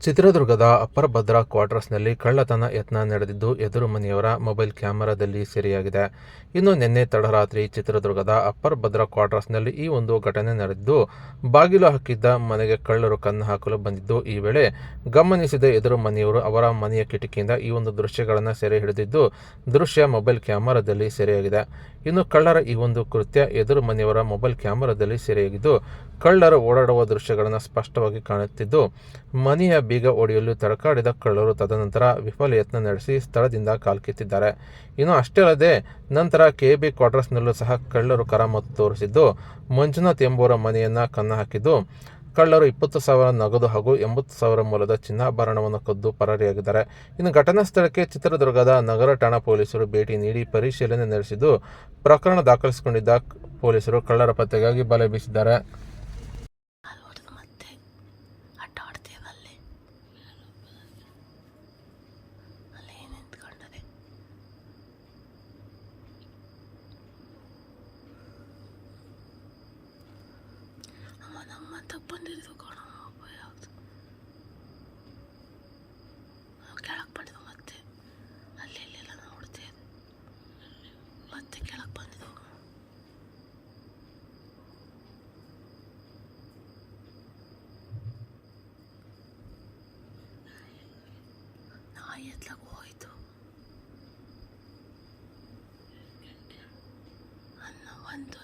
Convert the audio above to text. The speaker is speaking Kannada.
ಚಿತ್ರದುರ್ಗದ ಅಪ್ಪರ ಭದ್ರಾ ಕ್ವಾರ್ಟರ್ಸ್ನಲ್ಲಿ ಕಳ್ಳತನ ಯತ್ನ ನಡೆದಿದ್ದು ಎದುರು ಮನೆಯವರ ಮೊಬೈಲ್ ಕ್ಯಾಮೆರಾದಲ್ಲಿ ಸೆರೆಯಾಗಿದೆ. ಇನ್ನು ನಿನ್ನೆ ತಡರಾತ್ರಿ ಚಿತ್ರದುರ್ಗದ ಅಪ್ಪರ್ ಭದ್ರಾ ಕ್ವಾರ್ಟರ್ಸ್ನಲ್ಲಿ ಈ ಒಂದು ಘಟನೆ ನಡೆದಿದ್ದು, ಬಾಗಿಲು ಹಾಕಿದ್ದ ಮನೆಗೆ ಕಳ್ಳರು ಕನ್ನ ಹಾಕಲು ಬಂದಿದ್ದು, ಈ ವೇಳೆ ಗಮನಿಸಿದ ಎದುರು ಮನೆಯವರು ಅವರ ಮನೆಯ ಕಿಟಕಿಯಿಂದ ಈ ಒಂದು ದೃಶ್ಯಗಳನ್ನು ಸೆರೆ ಹಿಡಿದಿದ್ದು, ದೃಶ್ಯ ಮೊಬೈಲ್ ಕ್ಯಾಮೆರಾದಲ್ಲಿ ಸೆರೆಯಾಗಿದೆ. ಇನ್ನು ಕಳ್ಳರ ಈ ಒಂದು ಕೃತ್ಯ ಎದುರು ಮನೆಯವರ ಮೊಬೈಲ್ ಕ್ಯಾಮೆರಾದಲ್ಲಿ ಸೆರೆಯಾಗಿದ್ದು, ಕಳ್ಳರು ಓಡಾಡುವ ದೃಶ್ಯಗಳನ್ನು ಸ್ಪಷ್ಟವಾಗಿ ಕಾಣುತ್ತಿದ್ದು, ಮನೆಯ ಬೀಗ ಒಡೆಯಲು ತಡಕಾಡಿದ ಕಳ್ಳರು ತದನಂತರ ವಿಫಲ ಯತ್ನ ನಡೆಸಿ ಸ್ಥಳದಿಂದ ಕಾಲ್ಕಿತ್ತಿದ್ದಾರೆ. ಇನ್ನು ಅಷ್ಟೇ ಅಲ್ಲದೆ ನಂತರ ಕೆಬಿ ಕ್ವಾರ್ಟರ್ಸ್ನಲ್ಲೂ ಸಹ ಕಳ್ಳರು ಕರಾಮತ್ತು ತೋರಿಸಿದ್ದು, ಮಂಜುನಾಥ್ ಎಂಬುವರ ಮನೆಯನ್ನ ಕನ್ನ ಹಾಕಿದ್ದು, ಕಳ್ಳರು 20,000 ನಗದು ಹಾಗೂ 80,000 ಮೂಲದ ಚಿನ್ನಾಭರಣವನ್ನು ಕದ್ದು ಪರಾರಿಯಾಗಿದ್ದಾರೆ. ಇನ್ನು ಘಟನಾ ಸ್ಥಳಕ್ಕೆ ಚಿತ್ರದುರ್ಗದ ನಗರ ಠಾಣಾ ಪೊಲೀಸರು ಭೇಟಿ ನೀಡಿ ಪರಿಶೀಲನೆ ನಡೆಸಿದ್ದು, ಪ್ರಕರಣ ದಾಖಲಿಸಿಕೊಂಡಿದ್ದ ಪೊಲೀಸರು ಕಳ್ಳರ ಪತ್ತೆಗಾಗಿ ಬಲೆ ಬೀಸಿದ್ದಾರೆ. ಬಂದಿದ್ದು ಕಾಣ ಯಾವುದು ಕೆಳಗೆ ಬಂದಿದ್ದು ಮತ್ತೆ ಅಲ್ಲಿ ಇಲ್ಲೆಲ್ಲ ನೋಡ್ತೇವೆ ಮತ್ತೆ ಕೆಳಗೆ ಬಂದಿದ್ದು ನಾಯಿ ಎತ್ಲಾಗ ಹೋಯ್ತು ಅನ್ನ ಒಂದು